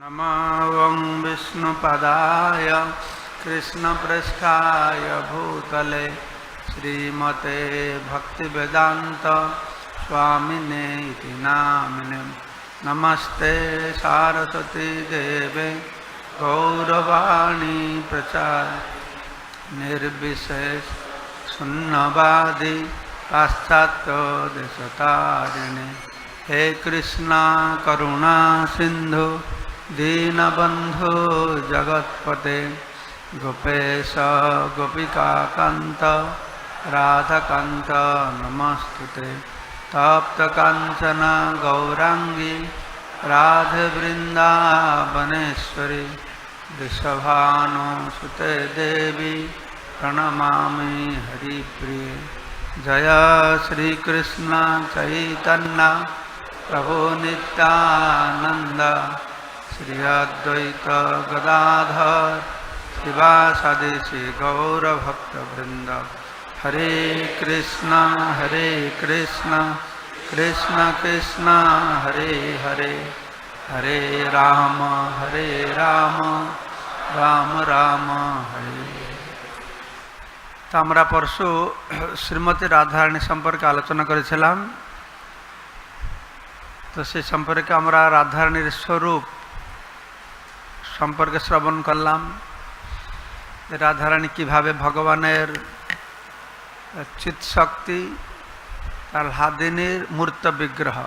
नमः विष्णुपदाय कृष्णपृष्ठाय भूतले श्रीमते भक्तिवेदांत स्वामिने इति नामिने। नमस्ते सारस्वती देवे गौरवाणी प्रचार निर्विशेष शून्यवादी पाश्चात्य देशतारिणे। हे कृष्णा करुणा सिंधु दीनबंधु जगत्पते गोपेश गोपिकाकांत राधाकांत नमस्तुते। तप्त कांचन गौरांगी राधे वृंदावनेश्वरी वृषभानुसुते देवी प्रणमामि हरिप्रिये। जय श्री कृष्ण चैतन्य प्रभु नित्यानंद श्री अद्वैत गदाधर शिवासादि श्री गौरभक्तवृंद। हरे कृष्ण कृष्ण कृष्ण हरे हरे, हरे राम राम राम हरे। तो আমরা পরশু শ্রীমতী রাধারানী সম্পর্কে আলোচনা করেছিলাম। তো সেই সম্পর্কে আমরা রাধারানীর স্বরূপ সম্পর্কে শ্রবণ করলাম। রাধারানী কিভাবে ভগবানের চিৎ শক্তি, তার হাদিনীর মূর্ত বিগ্রহ,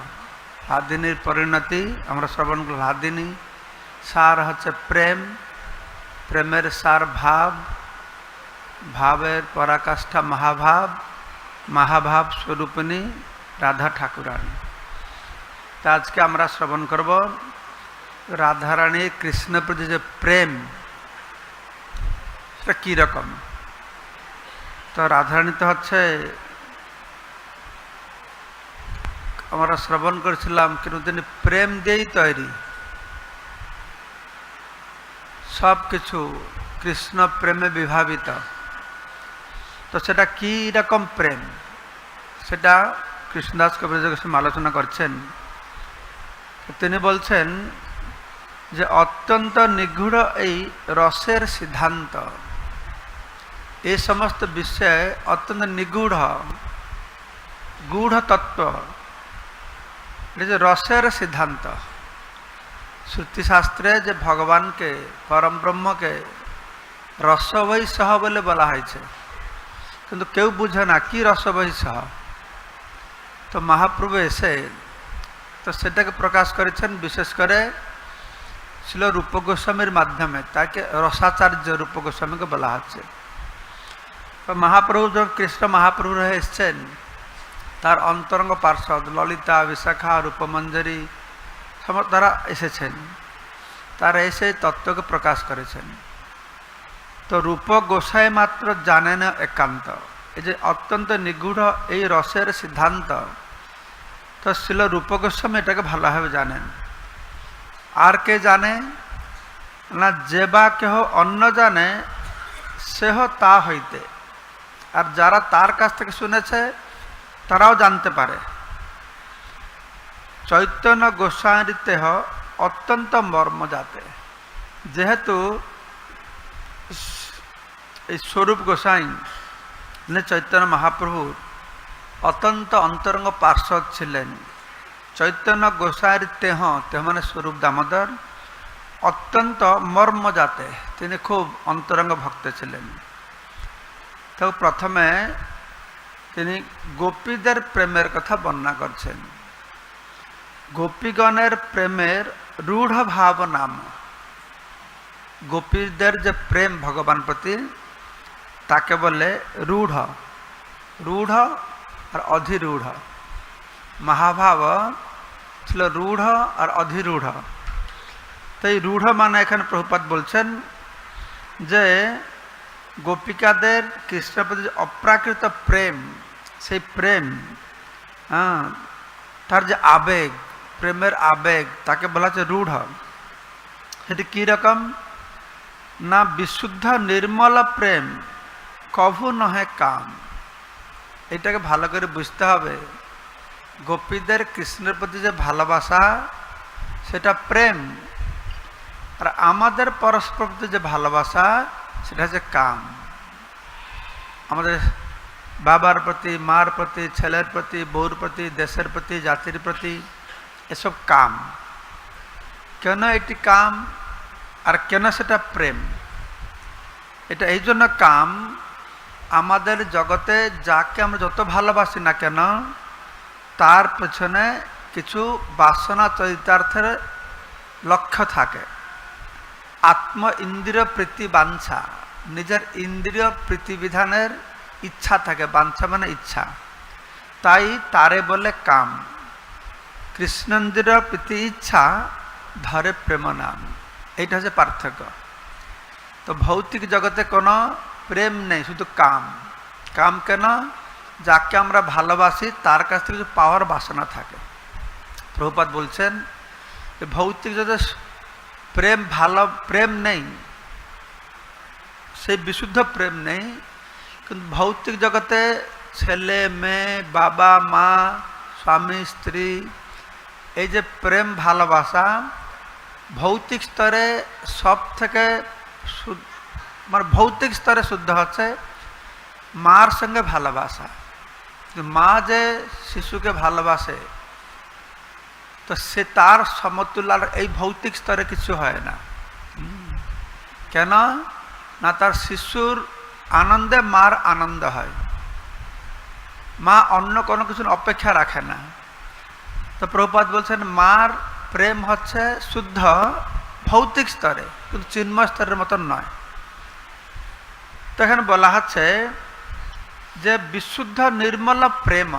হাদিনীর পরিণতি আমরা শ্রবণ করলাম। হাদিনী সার হচ্ছে প্রেম, প্রেমের সার ভাব, ভাবের পরাকাষ্ঠা মহাভাব, মহাভাব স্বরূপিণী রাধা ঠাকুরানী। তা আজকে আমরা শ্রবণ করব রাধারানী কৃষ্ণের প্রতি যে প্রেম সেটা কীরকম। তো রাধারানী তো হচ্ছে আমরা শ্রবণ করেছিলাম কিন্তু তিনি প্রেম দিয়েই তৈরি। সব কিছু কৃষ্ণ প্রেমে বিভাবিত। তো সেটা কী রকম প্রেম সেটা কৃষ্ণদাস কবিরাজ গোস্বামী আলোচনা করছেন। তিনি বলছেন যে অত্যন্ত নিগূঢ় এই রসের সিদ্ধান্ত, এই সমস্ত বিষয়ে অত্যন্ত নিগূঢ় গূঢ় তত্ত্ব, এটা যে রসের সিদ্ধান্ত। শ্রুতিশাস্ত্রে যে ভগবানকে পরম ব্রহ্মকে রসবৈ সহ বলে বলা হয়েছে, কিন্তু কেউ বুঝে না কি রসবৈ সহ। তো মহাপ্রভু এসে তো সেটাকে প্রকাশ করেছেন, বিশেষ করে ছিল রূপ গোস্বামীর মাধ্যমে। তাকে রসাচার্য রূপ গোস্বামীকে বলা হচ্ছে। তো মহাপ্রভু যখন কৃষ্ণ মহাপ্রভু হয়ে এসছেন, তার অন্তরঙ্গ পার্ষদ ললিতা, বিশাখা, রূপমঞ্জরী তারা এসেছেন। তারা এসে তত্ত্বকে প্রকাশ করেছেন। তো রূপ গোসাই মাত্র জানেন একান্ত, এই যে অত্যন্ত নিগূঢ় এই রসের সিদ্ধান্ত, তো ছিল রূপ গোস্বামী এটাকে ভালোভাবে জানেন। আর কে জানে না, যে বা কেহ অন্য জানে সেহ তা হইতে। আর যারা তার কাছ থেকে শুনেছে তারাও জানতে পারে। চৈতন্য গোস্বামীতেহ অত্যন্ত মর্ম যাতে, যেহেতু এই স্বরূপ গোসাই চৈতন্য মহাপ্রভুর অত্যন্ত অন্তরঙ্গ পার্শ্বদ ছিলেন। চৈতন্য গোসাইর তেহ, তেহ মানে স্বরূপ দামোদর, অত্যন্ত মর্ম যাতে, তিনি খুব অন্তরঙ্গ ভক্ত ছিলেন। তো প্রথমে তিনি গোপীদের প্রেমের কথা বর্ণনা করছেন। গোপীগণের প্রেমের রূঢ় ভাব নাম, গোপীদের যে প্রেম ভগবান প্রতি তাকে বলে রূঢ়। রূঢ় আর অধিরূঢ়। মহাভাব ছিল রূঢ় আর অধিরূঢ়। তো এই রূঢ় মানে এখানে প্রভুপাদ বলছেন যে গোপিকাদের কৃষ্ণের প্রতি অপ্রাকৃত প্রেম, সেই প্রেম, তার যে আবেগ, প্রেমের আবেগ, তাকে বলা হচ্ছে রূঢ়। সেটি কীরকম না, বিশুদ্ধ নির্মল প্রেম কভু নহে কাম। এটাকে ভালো করে বুঝতে হবে। গোপীদের কৃষ্ণের প্রতি যে ভালোবাসা সেটা প্রেম, আর আমাদের পরস্পর প্রতি যে ভালোবাসা সেটা হচ্ছে কাম। আমাদের বাবার প্রতি, মার প্রতি, ছেলের প্রতি, বউর প্রতি, দেশের প্রতি, জাতির প্রতি, এসব কাম। কেন এটি কাম আর কেন সেটা প্রেম? এটা এই জন্য কাম, আমাদের জগতে যাকে আমরা যত ভালোবাসি না কেন তার পেছনে কিছু বাসনা চরিতার্থের লক্ষ্য থাকে। আত্ম ইন্দ্রিয় প্রীতি বাঞ্ছা, নিজের ইন্দ্রিয় প্রীতিবিধানের ইচ্ছা থাকে। বাঞ্ছা মানে ইচ্ছা, তাই তারে বলে কাম। কৃষ্ণেন্দ্রিয় প্রীতি ইচ্ছা ধরে প্রেম নাম। এইটা হচ্ছে পার্থক্য। তো ভৌতিক জগতে কোনো প্রেম নেই, শুধু কাম। কাম কেন? যাকে আমরা ভালোবাসি তার কাছ থেকে কিছু পাওয়ার বাসনা থাকে। প্রভুপাদ বলছেন ভৌতিক জগতে প্রেম প্রেম নেই, সেই বিশুদ্ধ প্রেম নেই। কিন্তু ভৌতিক জগতে ছেলে মেয়ে, বাবা মা, স্বামী স্ত্রী, এই যে প্রেম ভালোবাসা ভৌতিক স্তরে সব থেকে মানে ভৌতিক স্তরে শুদ্ধ হচ্ছে মার সঙ্গে ভালোবাসা। মা যে শিশুকে ভালোবাসে তো সে তার সমতুল্য এই ভৌতিক স্তরে কিছু হয় না। কেন না? তার শিশুর আনন্দে মার আনন্দ হয়। মা অন্য কোনো কিছু অপেক্ষা রাখে না। তো প্রভুপাদ বলছেন মার প্রেম হচ্ছে শুদ্ধ ভৌতিক স্তরে, কিন্তু চিন্ময় স্তরের মতন নয়। তো এখানে বলা হচ্ছে যে বিশুদ্ধ নির্মল প্রেম।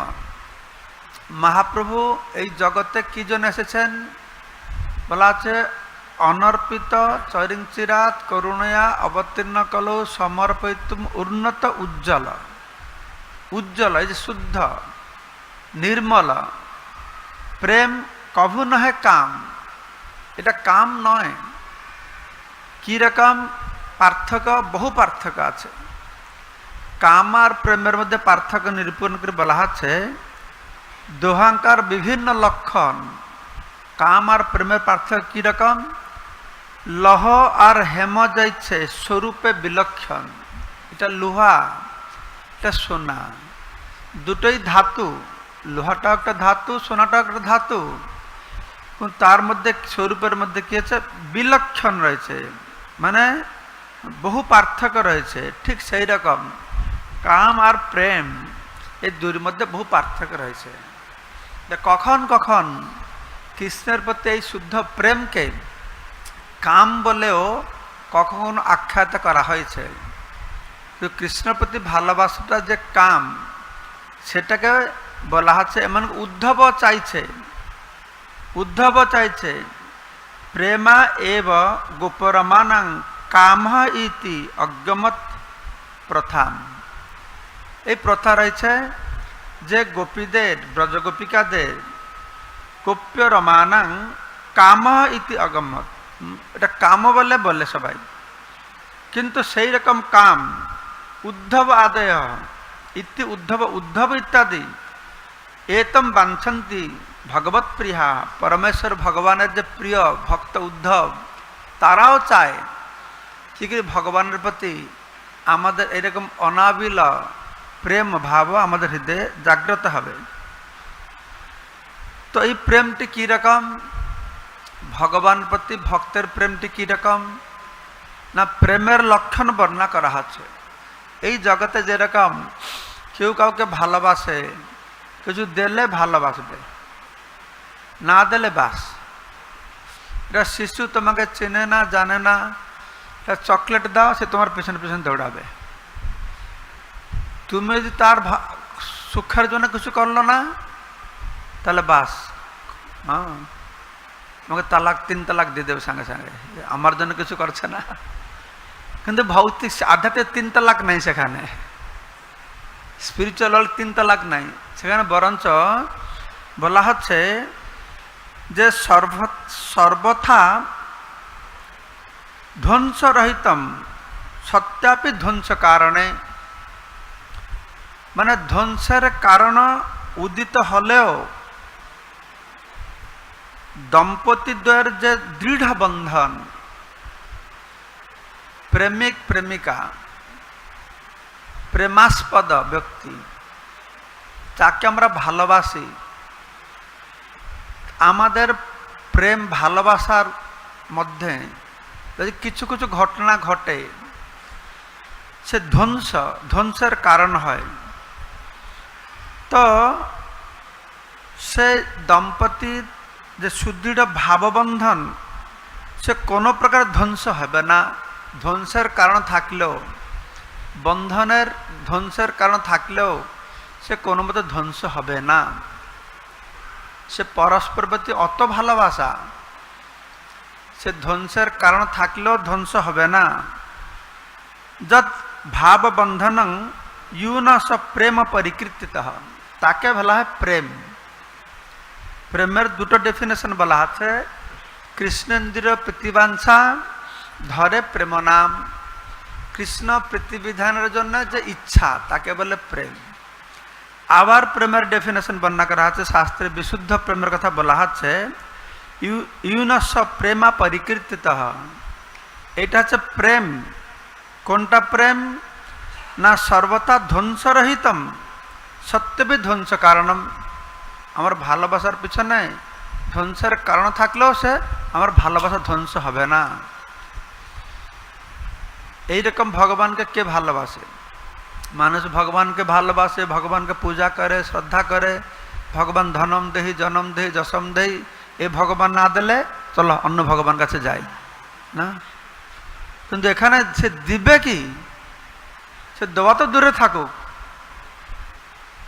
মহাপ্রভু এই জগতে কি জন্য এসেছেন? বলা আছে অনর্পিত চরিঞ্চিরাত করুণয়া অবতীর্ণ কলু সমর্পিতুম উন্নত উজ্জ্বল। উজ্জ্বল এই যে শুদ্ধ নির্মল প্রেম কভু নহে কাম। এটা কাম নয়। কি রকম পার্থক্য? বহু পার্থক্য আছে। কাম আর প্রেমের মধ্যে পার্থক্য নিরূপণ করে বলা হচ্ছে দোহাঙ্কার বিভিন্ন লক্ষণ। কাম আর প্রেমের পার্থক্য কি রকম? লহ আর হেম যাইছে স্বরূপে বিলক্ষণ। এটা লোহা, এটা সোনা, দুটোই ধাতু। লোহাটাও একটা ধাতু, সোনাটাও একটা ধাতু, তার মধ্যে স্বরূপের মধ্যে কি আছে? বিলক্ষণ রয়েছে, মানে বহু পার্থক্য রয়েছে। ঠিক সেই রকম কাম আর প্রেম এই দুইয়ের মধ্যে বহু পার্থক্য রয়েছে। কখন কখন কৃষ্ণের প্রতি এই শুদ্ধ প্রেমকে কাম বলেও কখনো আখ্যায়িত করা হয়েছে। তো কৃষ্ণের প্রতি ভালোবাসাটা যে কাম, সেটাকে বলা হচ্ছে এমন উদ্ধব চাইছে। উদ্ধব চাইছে প্রেমা এব গোপরমানাং কাম ইতি অজ্ঞমত প্রথাম। এই প্রথা রয়েছে যে গোপীদের, ব্রজগোপিকাদের গোপ্য রমানাং কাম ইতি অগম্যত। এটা কাম বলে বলে সবাই, কিন্তু সেই রকম কাম উদ্ধব আদয় ইতি উদ্ধব উদ্ধব ইত্যাদি এতম বাঞ্ছন্তি ভগবত প্রিয়া। পরমেশ্বর ভগবানের যে প্রিয় ভক্ত উদ্ধব, তারাও চায় ঠিক ভগবানের প্রতি আমাদের এরকম অনাবিল প্রেম ভাব আমাদের হৃদয়ে জাগ্রত হবে। তো এই প্রেমটি কি রকম? ভগবান প্রতি ভক্তের প্রেমটি কি রকম না? প্রেমের লক্ষণ বর্ণনা করা হচ্ছে। এই জগতে যেরকম কেউ কাউকে ভালোবাসে, কিছু দিলে ভালোবাসবে, না দিলে বাস। এটা শিশু তোমাকে চেনে না, জানে না, চকলেট দাও, সে তোমার পেছনে পেছনে দৌড়াবে। তুমি যদি তার সুখের জন্য কিছু করলো না, তাহলে বাস, হ্যাঁ, তোমাকে তালাক, 3 তালাক দিয়ে দেবে সঙ্গে সঙ্গে, আমার জন্য কিছু করছে না। কিন্তু ভৌতিক আধ্যাত্মিক 3 তালাক নেই সেখানে, স্পিরিচুয়াল 3 তালাক নাই সেখানে। বরঞ্চ বলা হচ্ছে যে সর্বথা ধ্বংসরহিতম সত্যাপি ধ্বংস কারণে, মানে ধ্বংসের কারণ উদিত হলেও দম্পতি দ্বয়ের যে দৃঢ় বন্ধন, প্রেমিক প্রেমিকা, প্রেমাস্পদ ব্যক্তি যাকে আমরা ভালোবাসি, আমাদের প্রেম ভালোবাসার মধ্যে যদি কিছু কিছু ঘটনা ঘটে, সে ধ্বংসের কারণ হয়, তো সে দম্পতির যে সুদৃঢ় ভাববন্ধন সে কোনো প্রকার ধ্বংস হবে না। ধ্বংসের কারণ থাকলেও, বন্ধনের ধ্বংসের কারণ থাকলেও সে কোনো মতো ধ্বংস হবে না। সে পরস্পর প্রতি অত ভালোবাসা, সে ধ্বংসের কারণ থাকলেও ধ্বংস হবে না। যৎ ভাববন্ধনং ইউনস প্রেম পরিকীর্তিত, তাকে বলা হয় প্রেম। প্রেমের দুটো ডেফিনেশন বলা আছে, কৃষ্ণেন্দ্রিয় প্রীতিবাঞ্ছা ধরে প্রেম নাম। কৃষ্ণ প্রীতিবিধানের জন্য যে ইচ্ছা তাকে বলে প্রেম। আবার প্রেমের ডেফিনেশন বর্ণনা করা আছে, শাস্ত্রে বিশুদ্ধ প্রেমের কথা বলা হচ্ছে ইউনস প্রেমা পরিকীর্তিত। এটা হচ্ছে প্রেম। কোনটা প্রেম না? সর্বদা ধ্বংসরহিতম সত্যবি ধ্বংস কারণম। আমার ভালোবাসার পিছনে ধ্বংসের কারণ থাকলেও সে আমার ভালোবাসা ধ্বংস হবে না। এইরকম ভগবানকে কে ভালোবাসে? মানুষ ভগবানকে ভালোবাসে, ভগবানকে পূজা করে, শ্রদ্ধা করে, ভগবান ধনম দেহি, জনম দেহি, যশম দেহি, এ ভগবান না দিলে চলো অন্য ভগবান কাছে যাই না। কিন্তু এখানে সে দিবে কি? সে দেওয়া তো দূরে থাকুক,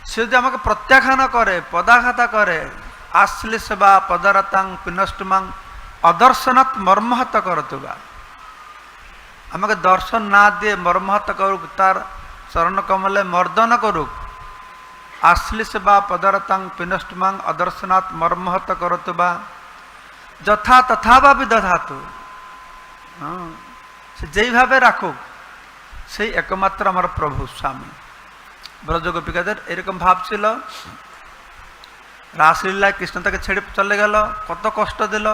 সে যদি আমাকে প্রত্যাখ্যান করে, পদাঘাত করে, আশ্লিষ বা পদারতাং পিনষ্টমাং অদর্শনাৎ মর্মহত করতুবা, আমাকে দর্শন না দিয়ে মর্মহত করুক, তার চরণ কমলে মর্দন করুক। আশ্লিষ বা পদারতাং পিনষ্টমাং অদর্শনাৎ মর্মহত করতুবা যথা তথা বা বিদধাতু, সে যেইভাবে রাখুক সেই একমাত্র আমার প্রভু স্বামী। ব্রজ গোপিকাদের এরকম ভাব ছিল। রাসলীলায় কৃষ্ণ তাকে ছেড়ে চলে গেল, কত কষ্ট দিল।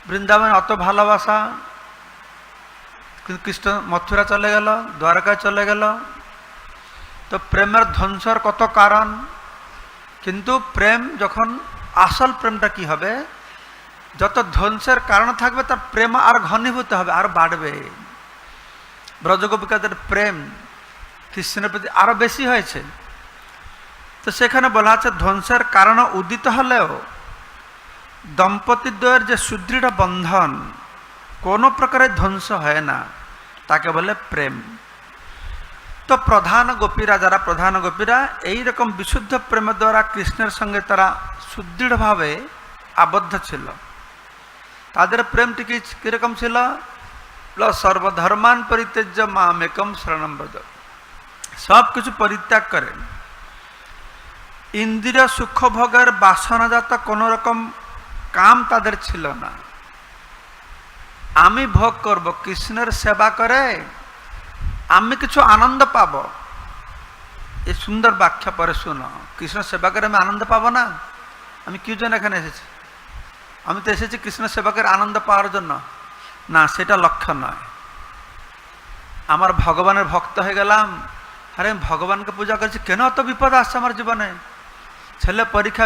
বৃন্দাবন অত ভালোবাসা, কিন্তু কৃষ্ণ মথুরা চলে গেল, দ্বারকায় চলে গেল। তো প্রেমের ধ্বংসর কত কারণ। কিন্তু প্রেম যখন, আসল প্রেমটা কি হবে? যত ধ্বংসের কারণ থাকবে তার প্রেম আর ঘনীভূত হবে, আর বাড়বে। ব্রজগোপিকাদের প্রেম কৃষ্ণের প্রতি আরো বেশি হয়েছে। তো সেখানে বলা আছে ধ্বংসের কারণ উদিত হলেও দম্পতিদ্বয়ের যে সুদৃঢ় বন্ধন কোনো প্রকারে ধ্বংস হয় না, তাকে বলে প্রেম। তো প্রধান গোপীরা, যারা প্রধান গোপীরা এইরকম বিশুদ্ধ প্রেম দ্বারা কৃষ্ণের সঙ্গে তারা সুদৃঢ়ভাবে আবদ্ধ ছিল। তাদের প্রেমটি কিরকম ছিল? সর্বধর্মান পরিত্যাজ্য মামেকম শরণম ব্রজ, সব কিছু পরিত্যাগ করে ইন্দ্রিয় সুখভোগের বাসনাজাত কোনো রকম কাম তাদের ছিল না। আমি ভোগ করব, কৃষ্ণের সেবা করে আমি কিছু আনন্দ পাব। এই সুন্দর ব্যাখ্যা পরে শুনো। কৃষ্ণ সেবা করে আমি আনন্দ পাবো না? আমি কি জন্য এখানে এসেছি? আমি তো এসেছি কৃষ্ণ সেবা করে আনন্দ পাওয়ার জন্য না, সেটা লক্ষ্য নয়। আমার ভগবানের ভক্ত হয়ে গেলাম, আরে আমি ভগবানকে পূজা করছি, কেন অত বিপদ আসছে আমার জীবনে? ছেলে পরীক্ষা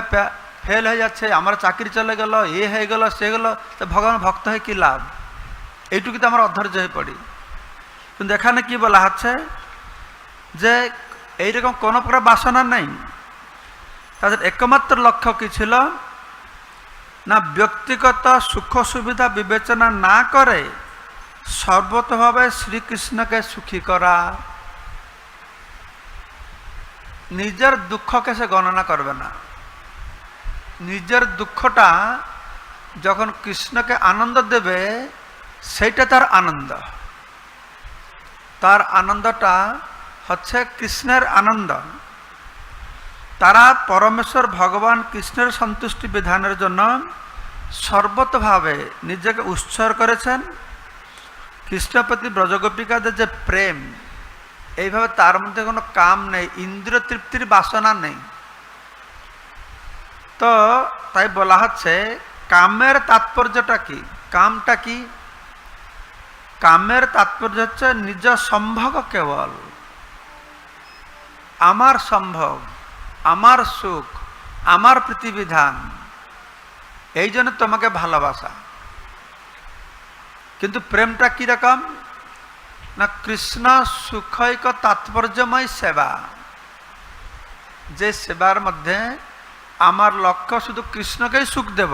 ফেল হয়ে যাচ্ছে, আমার চাকরি চলে গেল, এ হয়ে গেল, সে গেল, তো ভগবান ভক্ত হয়ে কি লাভ? এইটুকুতে আমরা অধৈর্য হয়ে পড়ি। কিন্তু এখানে কি বলা হচ্ছে যে এইরকম কোনো প্রকার বাসনা নেই। তাদের একমাত্র লক্ষ্য কি ছিল না? ব্যক্তিগত সুখ সুবিধা বিবেচনা না করে সর্বতভাবে শ্রীকৃষ্ণকে সুখী করা। নিজের দুঃখকে সে গণনা করবে না। নিজের দুঃখটা যখন কৃষ্ণকে আনন্দ দেবে সেইটা তার আনন্দ। তার আনন্দটা হচ্ছে কৃষ্ণের আনন্দ। তারা পরমেশ্বর ভগবান কৃষ্ণের সন্তুষ্টি বিধানের জন্য সর্বতভাবে নিজেকে উৎসর্গ করেছেন। কৃষ্ণপতি ব্রজগোপিকাদের যে প্রেম, এইভাবে তার মধ্যে কোনো কাম নেই, ইন্দ্রিয় তৃপ্তির বাসনা নেই। তো তাই বলা হচ্ছে কামের তাৎপর্যটা কি, কামটা কি? কামের তাৎপর্য হচ্ছে নিজ সম্ভোগ কেবল, আমার সম্ভোগ, আমার সুখ, আমার প্রীতিবিধান, এই জন্য তোমাকে ভালোবাসা। কিন্তু প্রেমটা কি রকম না কৃষ্ণ সুখৈক তাৎপর্যময় সেবা, যে সেবার মধ্যে আমার লক্ষ্য শুধু কৃষ্ণকেই সুখ দেব।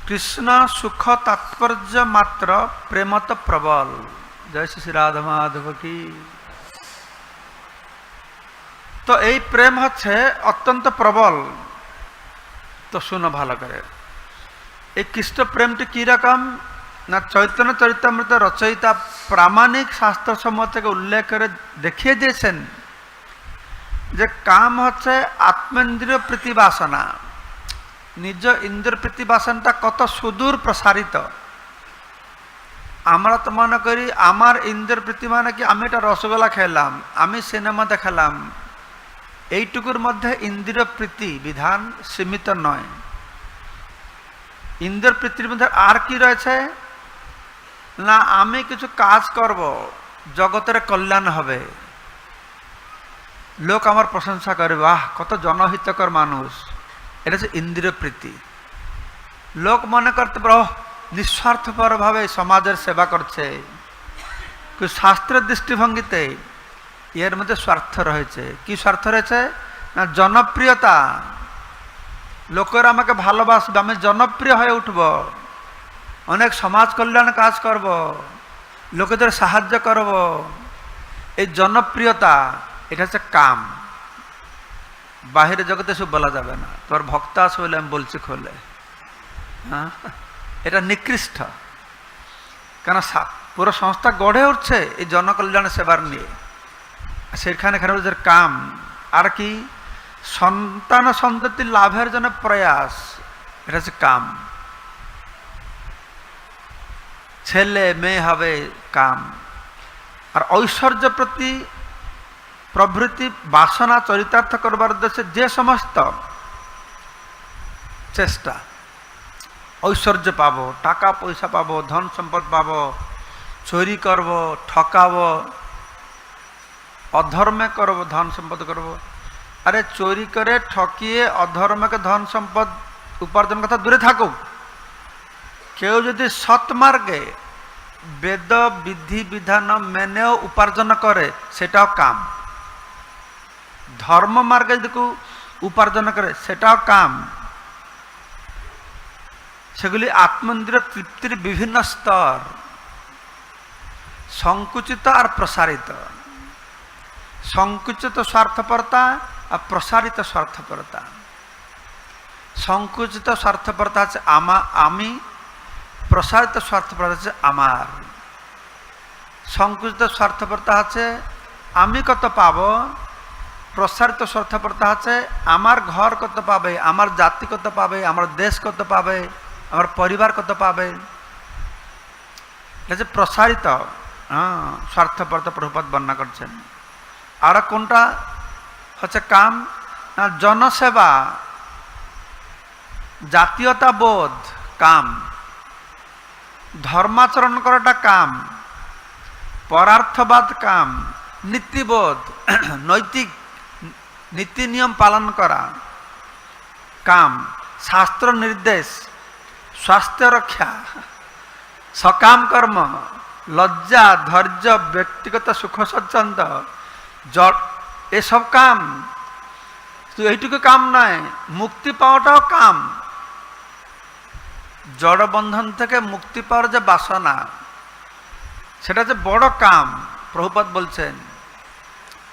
কৃষ্ণ সুখ তাৎপর্য মাত্র প্রেম তো প্রবল। জয় শ্রী রাধা মাধব কি। তো এই প্রেম হচ্ছে অত্যন্ত প্রবল। তো শুনো ভালো করে, এই কৃষ্ণ প্রেমটি কি রকম না চৈতন্য চরিতামৃত রচয়িতা প্রামাণিক শাস্ত্রসমূহ থেকে উল্লেখ করে দেখিয়ে দিয়েছেন যে কাম হচ্ছে আত্মেন্দ্রিয় প্রীতি বাসনা। নিজ ইন্দ্রিয় প্রীতি বাসনটা কত সুদূর প্রসারিত। আমরা তো মনে করি আমার ইন্দ্রিয় প্রীতি মানে কি আমি একটা রসগোল্লা খেলাম, আমি সিনেমা দেখালাম, এইটুকুর মধ্যে ইন্দ্রিয় প্রীতি বিধান সীমিত নয়। ইন্দ্রিয় প্রীতির মধ্যে আর কি রয়েছে না আমি কিছু কাজ করব, জগতের কল্যাণ হবে, লোক আমার প্রশংসা করে, বাহ কত জনহিতকর মানুষ, এটা হচ্ছে ইন্দ্রিয় প্রীতি। লোক মনে করতে পারো নিঃস্বার্থপর ভাবে সমাজের সেবা করছে, কিন্তু শাস্ত্রের দৃষ্টিভঙ্গিতে এর মধ্যে স্বার্থ রয়েছে। কি স্বার্থ রয়েছে না জনপ্রিয়তা। লোকেরা আমাকে ভালোবাসবে, আমি জনপ্রিয় হয়ে উঠব, অনেক সমাজ কল্যাণ কাজ করব, লোকেদের সাহায্য করব। এই জনপ্রিয়তা এটা হচ্ছে কাম। বাহিরে জগতে সব বলা যাবে না, তোর ভক্ত আছে বলে আমি বলছি খোলে, হ্যাঁ এটা নিকৃষ্ট। কেন পুরো সংস্থা গড়ে উঠছে এই জনকল্যাণ সেবার নিয়ে, সেখানে ওদের কাম। আর কি সন্তান সন্ততি লাভের জন্য প্রয়াস, এটা হচ্ছে কাম। ছেলে মেয়ে হবে কাম। আর ঐশ্বর্য প্রতি প্রভৃতি বাসনা চরিতার্থ করবার উদ্দেশ্যে যে সমস্ত চেষ্টা, ঐশ্বর্য পাবো, টাকা পয়সা পাবো, ধন সম্পদ পাবো, চুরি করব, ঠকাবো, অধর্মে করব, ধন সম্পদ করব। আরে চুরি করে ঠকিয়ে অধর্মকে ধন সম্পদ উপার্জন কথা দূরে থাকুক, কেউ যদি সৎমার্গে বেদ বিধি বিধান মেনেও উপার্জন করে সেটাও কাম। ধর্ম মার্গে যদি কেউ উপার্জন করে সেটাও কাম। সেগুলি আত্মেন্দ্রিয় তৃপ্তির বিভিন্ন স্তর, সংকুচিত আর প্রসারিত। সংকুচিত স্বার্থপরতা আর প্রসারিত স্বার্থপরতা। সংকুচিত স্বার্থপরতা হচ্ছে আমি, প্রসারিত স্বার্থপরতা হচ্ছে আমার। সংকুচিত স্বার্থপরতা হচ্ছে আমি কত পাবো, প্রসারিত স্বার্থপরতা হচ্ছে আমার ঘর কত পাবে, আমার জাতি কত পাবে, আমার দেশ কত পাবে, আমার পরিবার কত পাবে। এটা হচ্ছে প্রসারিত স্বার্থপরতা প্রভুপাদ বর্ণনা করছেন। আর কোনটা হচ্ছে কাম না জনসেবা, জাতীয়তা বোধ কাম, ধর্মাচরণ করাটা কাম, পরার্থবাদ কাম, নীতিবোধ নৈতিক নীতি নিয়ম পালন করা কাম, শাস্ত্র নির্দেশ, স্বাস্থ্য রক্ষা, সকাম কর্ম, লজ্জা ধৈর্য, ব্যক্তিগত সুখ স্বচ্ছন্দ, এসব কাম। তো এইটুকু কাম নয়, মুক্তি পাওয়াটাও কাম। জড় বন্ধন থেকে মুক্তি পাওয়ার যে বাসনা, সেটা যে বড় কাম। প্রভুপাদ বলছেন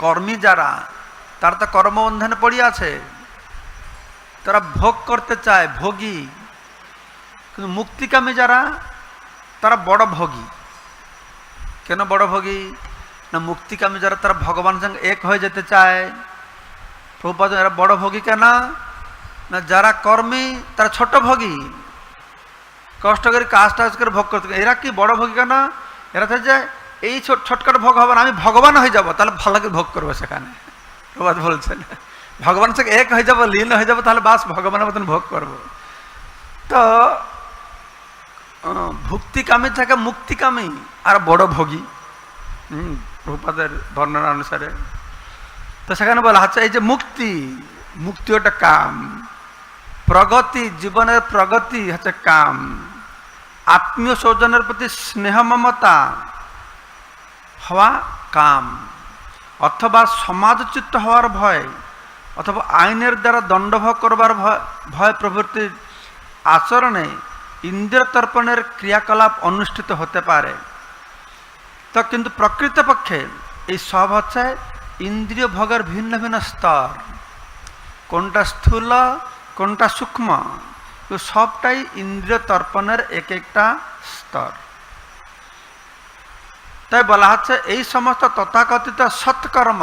কর্মী যারা, তারা তো কর্মবন্ধনে পড়ে আছে, তারা ভোগ করতে চায়, ভোগী। কিন্তু মুক্তিকামী যারা, তারা বড় ভোগী। কেন বড় ভোগী না মুক্তিকামী যারা, তারা ভগবানের সঙ্গে এক হয়ে যেতে চায়। প্রভুপাদ এরা বড় ভোগী কেন না যারা কর্মী তারা ছোট ভোগী, কষ্ট করে কাজ টাজ করে ভোগ করতে। এরা কি বড় ভোগী কেন? এরা তো যে এই ছোটখাটো ভোগ হবে না, আমি ভগবান হয়ে যাব, তাহলে ভালো করে ভোগ করবো। সেখানে প্রভুপাদ বলছেন ভগবানের সঙ্গে এক হয়ে যাবো, লীন হয়ে যাবো, তাহলে বাস ভগবানের মতন ভোগ করব। তো ভুক্তিকামী থেকে মুক্তিকামী আর বড় ভোগী, প্রভুপাদের বর্ণনা অনুসারে। তো সেখানে বলা হচ্ছে এই যে মুক্তি, মুক্তি ওটা কাম, প্রগতি, জীবনের প্রগতি হচ্ছে কাম, আত্মীয় স্বজনের প্রতি স্নেহ মমতা হওয়া কাম, অথবা সমাজচ্যুত হওয়ার ভয়, অথবা আইনের দ্বারা দণ্ডভোগ করবার ভয় প্রভৃতির আচরণে ইন্দ্রিয় তর্পণের ক্রিয়াকলাপ অনুষ্ঠিত হতে পারে। তো কিন্তু প্রকৃতপক্ষে এই সব হচ্ছে ইন্দ্রিয় ভোগের ভিন্ন ভিন্ন স্তর, কোনটা স্থূল কোনটা সূক্ষ্ম, তো সবটাই ইন্দ্রিয় তর্পণের এক একটা স্তর। তাই বলা হচ্ছে এই সমস্ত তথাকথিত সৎকর্ম,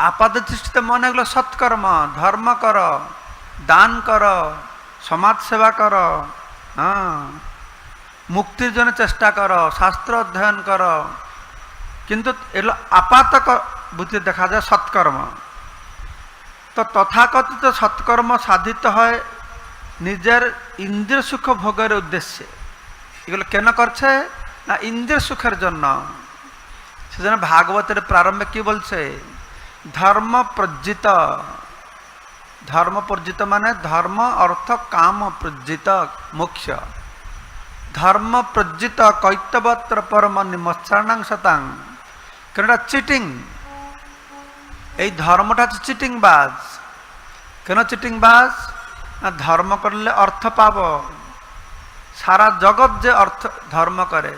আপাত দৃষ্টিতে মনে এগুলো সৎকর্ম, ধর্ম কর, দান কর, সমাজ সেবা কর, মুক্তির জন্য চেষ্টা কর, শাস্ত্র অধ্যয়ন কর, কিন্তু এগুলো আপাত বুঝতে দেখা যায় সৎকর্ম। তো তথাকথিত সৎকর্ম সাধিত হয় নিজের ইন্দ্রিয় সুখ ভোগের উদ্দেশ্যে। এগুলো কেন করছে না ইন্দ্রিয় সুখের জন্য। সেজন্য ভাগবতের প্রারম্ভে কি বলছে, ধর্ম প্রজ্জিত, ধর্ম প্রজ্জিত মানে ধর্ম অর্থ কাম প্রজ্জিত মোক্ষ, ধর্ম প্রজ্জিত কৈতবত্র পরম নিমৎসরণাং শতাং। কেন এটা চিটিং, এই ধর্মটা হচ্ছে চিটিং বাজ। কেন চিটিং বাজ না ধর্ম করলে অর্থ পাব, সারা জগৎ যে অর্থ ধর্ম করে,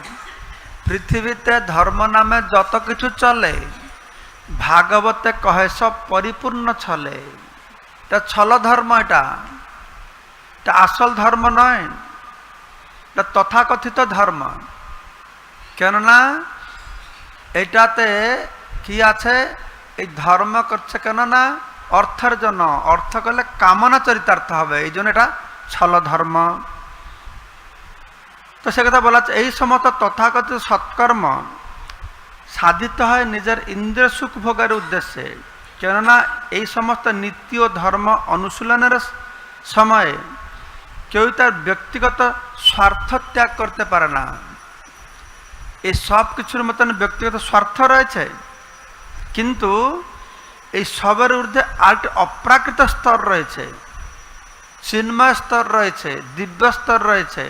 পৃথিবীতে ধর্ম নামে যত কিছু চলে ভাগবতে কহে সব পরিপূর্ণ ছলে। এটা ছল ধর্ম, এটা আসল ধর্ম নয়, এটা তথাকথিত ধর্ম। কেননা এটাতে কি আছে, এই ধর্ম করছে কেননা অর্থের জন্য, অর্থ করলে কামনা চরিতার্থ হবে, এই জন্য এটা ছল ধর্ম। তো সে কথা বলা হচ্ছে এই সমস্ত তথাকথিত সৎকর্ম সাধিত হয় নিজের ইন্দ্রিয় সুখ ভোগের উদ্দেশ্যে। কেননা এই সমস্ত নীতি ও ধর্ম অনুশীলনের সময়ে কেউ তার ব্যক্তিগত স্বার্থ ত্যাগ করতে পারে না। এই সব কিছুর মতন ব্যক্তিগত স্বার্থ রয়েছে, কিন্তু এই সবের ঊর্ধ্বে আরেকটি অপ্রাকৃত স্তর রয়েছে, চিন্ময় স্তর রয়েছে, দিব্য স্তর রয়েছে,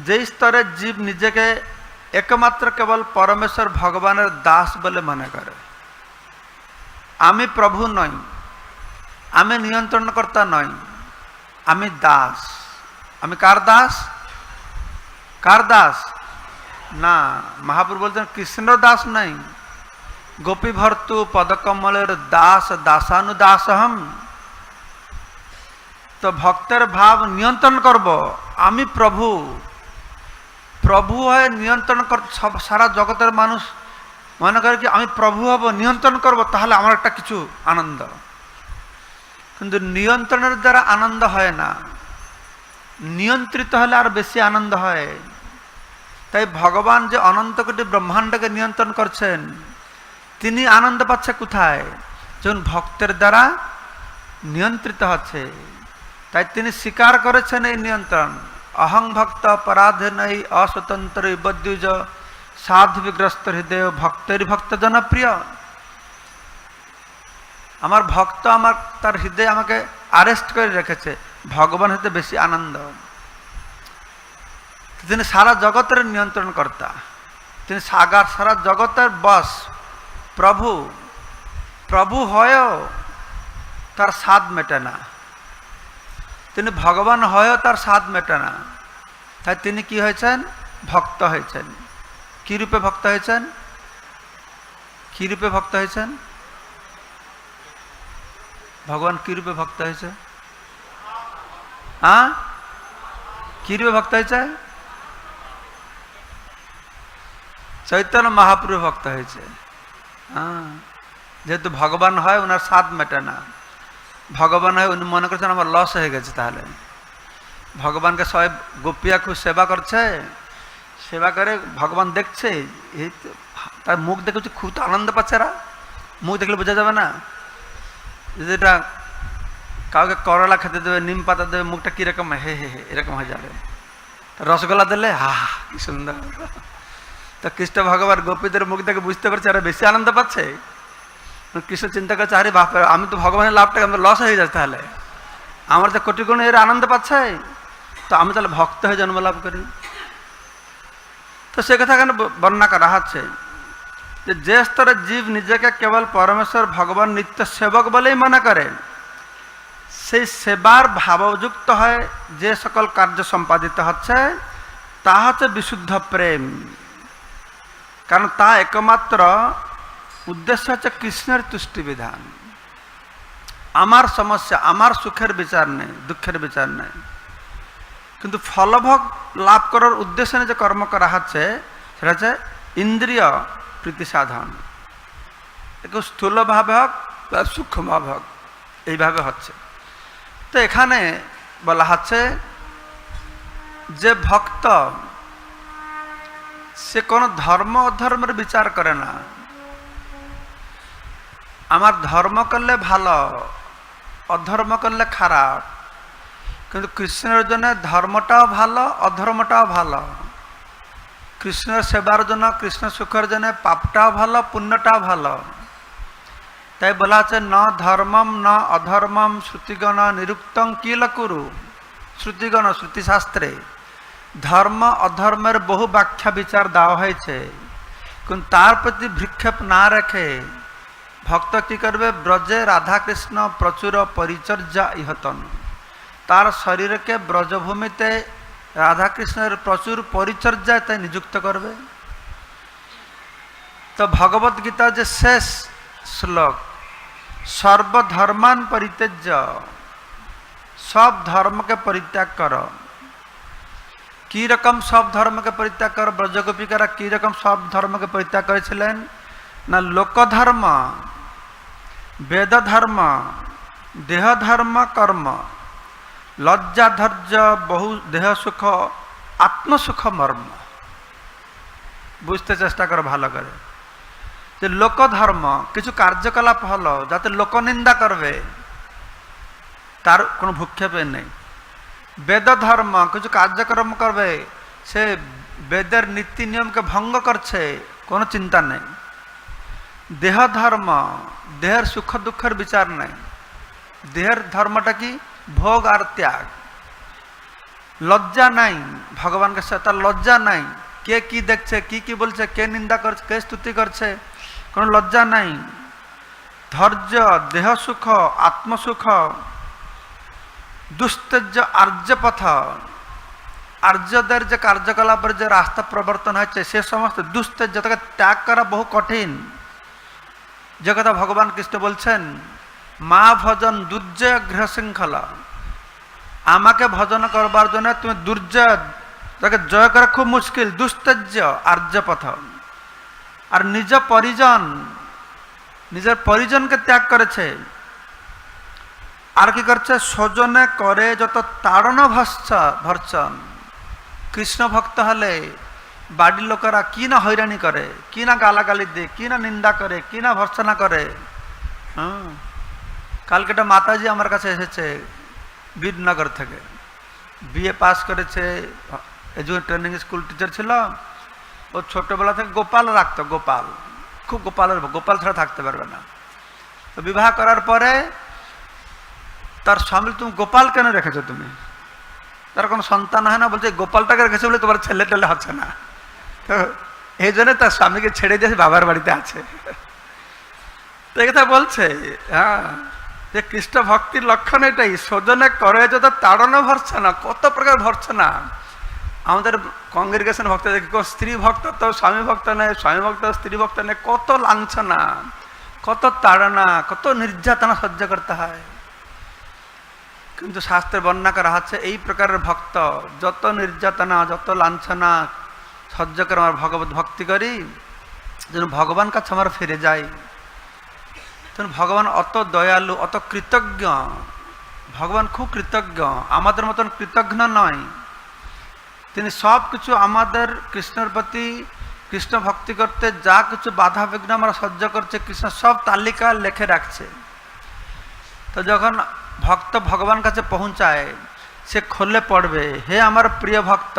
যেই স্তরে জীব নিজেকে একমাত্র কেবল পরমেশ্বর ভগবানের দাস বলে মনে করে। আমি প্রভু নই, আমি নিয়ন্ত্রণকর্তা নই, আমি দাস। আমি কার দাস? কার দাস? না, মহাপ্রভু বলছেন কৃষ্ণ দাস নাই, গোপী ভর্তু পদকমলের দাস দাসানুদাসহম। তো ভক্তের ভাব নিয়ন্ত্রণ করব, আমি প্রভু। প্রভু হয়ে নিয়ন্ত্রণ কর, সব সারা জগতের মানুষ মনে করে কি আমি প্রভু হব, নিয়ন্ত্রণ করব, তাহলে আমার একটা কিছু আনন্দ। কিন্তু নিয়ন্ত্রণের দ্বারা আনন্দ হয় না, নিয়ন্ত্রিত হলে আর বেশি আনন্দ হয়। তাই ভগবান যে অনন্ত কোটি ব্রহ্মাণ্ডকে নিয়ন্ত্রণ করছেন, তিনি আনন্দ পাচ্ছে কোথায়? যখন ভক্তের দ্বারা নিয়ন্ত্রিত হচ্ছে। তাই তিনি স্বীকার করেছেন এই নিয়ন্ত্রণ। অহং ভক্ত পরাধীনৈ অস্বতন্ত্র বদ্যুজ সাধু বিগ্রস্ত হৃদয় ভক্তের ভক্ত জনপ্রিয়। আমার ভক্ত আমার তার হৃদয়ে আমাকে আরেস্ট করে রেখেছে, ভগবান হতে বেশি আনন্দ। তিনি সারা জগতের নিয়ন্ত্রণ কর্তা, তিনি সারা জগতের বস, প্রভু। প্রভু হয়েও তার স্বাদ মেটে না, তিনি ভগবান হয়েও তার স্বাদ মেটে না। তাই তিনি কি হয়েছেন? ভক্ত হয়েছেন। কি রূপে ভক্ত হয়েছেন? কি রূপে ভক্ত হয়েছেন? ভগবান কি রূপে ভক্ত হয়েছে? কি রূপে ভক্ত হয়েছে? চৈতন্য মহাপ্রভু ভক্ত হয়েছে। যেহেতু ভগবান হয় ওনার স্বাদ মেটে না, ভগবান হয় উনি মনে করছেন আমার লস হয়ে গেছে। তাহলে ভগবানকে সবাই গোপিয়া খুব সেবা করছে, সেবা করে ভগবান দেখছে, এই তো তার মুখ দেখে খুব তো আনন্দ পাচ্ছে। এরা মুখ দেখলে বোঝা যাবে না যেটা কাউকে করলা খেতে দেবে, নিম পাতা দেবে, মুখটা কিরকম হে হে হে এরকম হয়ে যাবে। রসগোল্লা দিলে হা কি সুন্দর। তো কৃষ্ণ ভগবান গোপীদের মুখ থেকে বুঝতে পারছে আরে বেশি আনন্দ পাচ্ছে। কৃষ্ণ চিন্তা করছে আরে বাপরে, আমি তো ভগবানের লাভটাকে আমার লস হয়ে যাচ্ছে, তাহলে আমার যে কোটি গুণ এর আনন্দ পাচ্ছে, তো আমি তাহলে ভক্ত হয়ে জন্ম লাভ করি। তো সে কথা এখানে বর্ণনা করা হচ্ছে যে স্তরে জীব নিজেকে কেবল পরমেশ্বর ভগবান নিত্য সেবক বলেই মনে করে, সেই সেবার ভাবযুক্ত হয়ে যে সকল কার্য সম্পাদিত হচ্ছে তা হচ্ছে বিশুদ্ধ প্রেম। কারণ তা একমাত্র উদ্দেশ্য হচ্ছে কৃষ্ণের তুষ্টি বিধান। আমার সমস্যা, আমার সুখের বিচার নেই, দুঃখের বিচার নেই, কিন্তু ফলভোগ লাভ করার উদ্দেশ্যে যে কর্ম করা হচ্ছে সেটা হচ্ছে ইন্দ্রিয় প্রীতি সাধন। একটু স্থূলভাবে হোক বা সূক্ষ্মভাবে হোক, এইভাবে হচ্ছে। তো এখানে বলা হচ্ছে যে ভক্ত সে কোনো ধর্ম অধর্মের বিচার করে না। আমার ধর্ম করলে ভালো, অধর্ম করলে খারাপ, কিন্তু কৃষ্ণের জন্য ধর্মটাও ভালো, অধর্মটাও ভালো। কৃষ্ণের সেবার জন্য, কৃষ্ণ সুখের জন্য পাপটাও ভালো, পুণ্যটাও ভালো। তাই বলা আছে ন ধর্মম ন অধর্মম শ্রুতিগণ নিরুক্তং কিল কুরু। শ্রুতিগণ শ্রুতিশাস্ত্রে ধর্ম অধর্মের বহু ব্যাখ্যা বিচার দেওয়া হয়েছে, কিন্তু তার প্রতি ভ্রুক্ষেপ না রেখে ভক্ত কি করবে? ব্রজে রাধাকৃষ্ণ প্রচুর পরিচর্যা ইহতন। তার শরীরকে ব্রজভূমিতে রাধাকৃষ্ণের প্রচুর পরিচর্যায় তাই নিযুক্ত করবে। তো ভগবত গীতা যে শেষ শ্লোক, সর্বধর্মান পরিত্যজ্য, সব ধর্মকে পরিত্যাগ করো। কি রকম সব ধর্মকে পরিত্যাগ করো? ব্রজগোপিকারা কি রকম সব ধর্মকে পরিত্যাগ করেছিলেন না? লোকধর্ম, বেদ ধর্ম, দেহ ধর্ম, কর্ম, লজ্জা ধৈর্য, বহু দেহ সুখ, আত্মসুখ মর্ম। বুঝতে চেষ্টা করো ভালো করে যে লোকধর্ম কিছু কার্যকলাপ হলো যাতে লোক নিন্দা করবে, তার কোনো ভূক্ষেপে নেই। বেদ ধর্ম কিছু কার্যক্রম করবে, সে বেদের নীতি নিয়মকে ভঙ্গ করছে, কোনো চিন্তা নেই। দেহ ধর্ম, দেহের সুখ দুঃখের বিচার নেই। দেহের ধর্মটা কি? ভোগ আর ত্যাগ। লজ্জা নাই ভগবানকে, তার লজ্জা নাই। কে কি দেখছে, কি বলছে, কে নিন্দা করছে, কে স্তুতি করছে, কোনো লজ্জা নাই। ধৈর্য, দেহ সুখ, আত্মসুখ, দুস্তেজ্য আর্যপথ, আর্যদের যে কার্যকলাপের যে রাস্তা প্রবর্তন হয়েছে সে সমস্ত দুস্তেজ্য তাকে ত্যাগ করা বহু কঠিন। যে কথা ভগবান কৃষ্ণ বলছেন, মা ভজন দুর্জয় গৃহ শৃঙ্খলা। আমাকে ভজন করবার জন্য তুমি দুর্জয়, তাকে জয় করা খুব মুশকিল। দুস্তেজ্য আর্যপথ। আর নিজ পরিজন, নিজের পরিজনকে ত্যাগ করেছে। আর কি করছে? স্বজনে করে যত তাড়ন ভর্ষণ। কৃষ্ণ ভক্ত হলে বাড়ির লোকেরা কি না হয়রানি করে, কি না গালাগালি দেয়, কি না নিন্দা করে, কি না ভর্সনা করে। কালকে একটা মাতাজি আমার কাছে এসেছে বীরনগর থেকে, বিএ পাস করেছে, ট্রেনিং স্কুল টিচার ছিল। ও ছোটবেলা থেকে গোপাল রাখতো, গোপাল, খুব গোপাল ছাড়া থাকতে পারবে না। তো বিবাহ করার পরে তার স্বামী, তুমি গোপাল কেন রেখেছো? তুমি, তার কোনো সন্তান হয় না, বলছে গোপালটাকে রেখেছো বলে তোমার ছেলে টেলে হচ্ছে না। তো এই জন্য তার স্বামীকে ছেড়ে দিয়ে বাবার বাড়িতে আছে। তো এই কথা বলছে, হ্যাঁ, যে কৃষ্ণ ভক্তির লক্ষণ এটাই। স্বজনে করে যত তাড়না ভর্সনা, কত প্রকার ভর্সনা। আমাদের কংগ্রেগেশন ভক্ত দেখি, স্ত্রী ভক্ত তো স্বামী ভক্ত নেই, স্বামী ভক্ত স্ত্রী ভক্ত নেই, কত লাঞ্ছনা, কত তাড়না, কত নির্যাতনা সহ্য করতে হয়। কিন্তু শাস্ত্রে বর্ণনা করা হচ্ছে এই প্রকারের ভক্ত যত নির্যাতনা, যত লাঞ্ছনা সহ্য করে আমার ভগবত ভক্তি করি, যেন ভগবান কাছে আমার ফিরে যাই। তখন ভগবান অত দয়ালু, অত কৃতজ্ঞ। ভগবান খুব কৃতজ্ঞ, আমাদের মতন কৃতজ্ঞ নয়। তিনি সব কিছু আমাদের কৃষ্ণের প্রতি, কৃষ্ণ ভক্তি করতে যা কিছু বাধা বিঘ্ন আমরা সহ্য করছে, কৃষ্ণ সব তালিকা লিখে রাখছে। তো যখন ভক্ত ভগবান কাছে পৌঁছায়, সে খোলে পড়বে, হে আমার প্রিয় ভক্ত,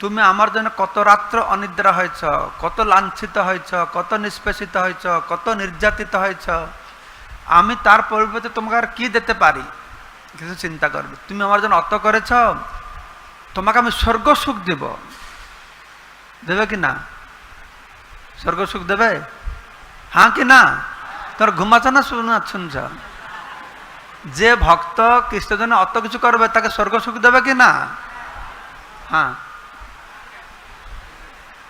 তুমি আমার জন্য কত রাত্র অনিদ্রা হয়েছ, কত লাঞ্ছিত হয়েছ, কত নিষ্পেষিত হয়েছ, কত নির্যাতিত হয়েছ, আমি তার পরিবর্তে তোমাকে আর কি দিতে পারি কিছু চিন্তা করবে। তুমি আমার জন্য অত করেছ, তোমাকে আমি স্বর্গ সুখ দেব। দেবে কি না? স্বর্গ সুখ দেবে? হ্যাঁ কি না? তোর ঘুমাচ্ছ না শুনছ? যে ভক্ত কৃষ্ণের জন্য অত কিছু করবে তাকে স্বর্গ সুখ দেবে কি না? হ্যাঁ,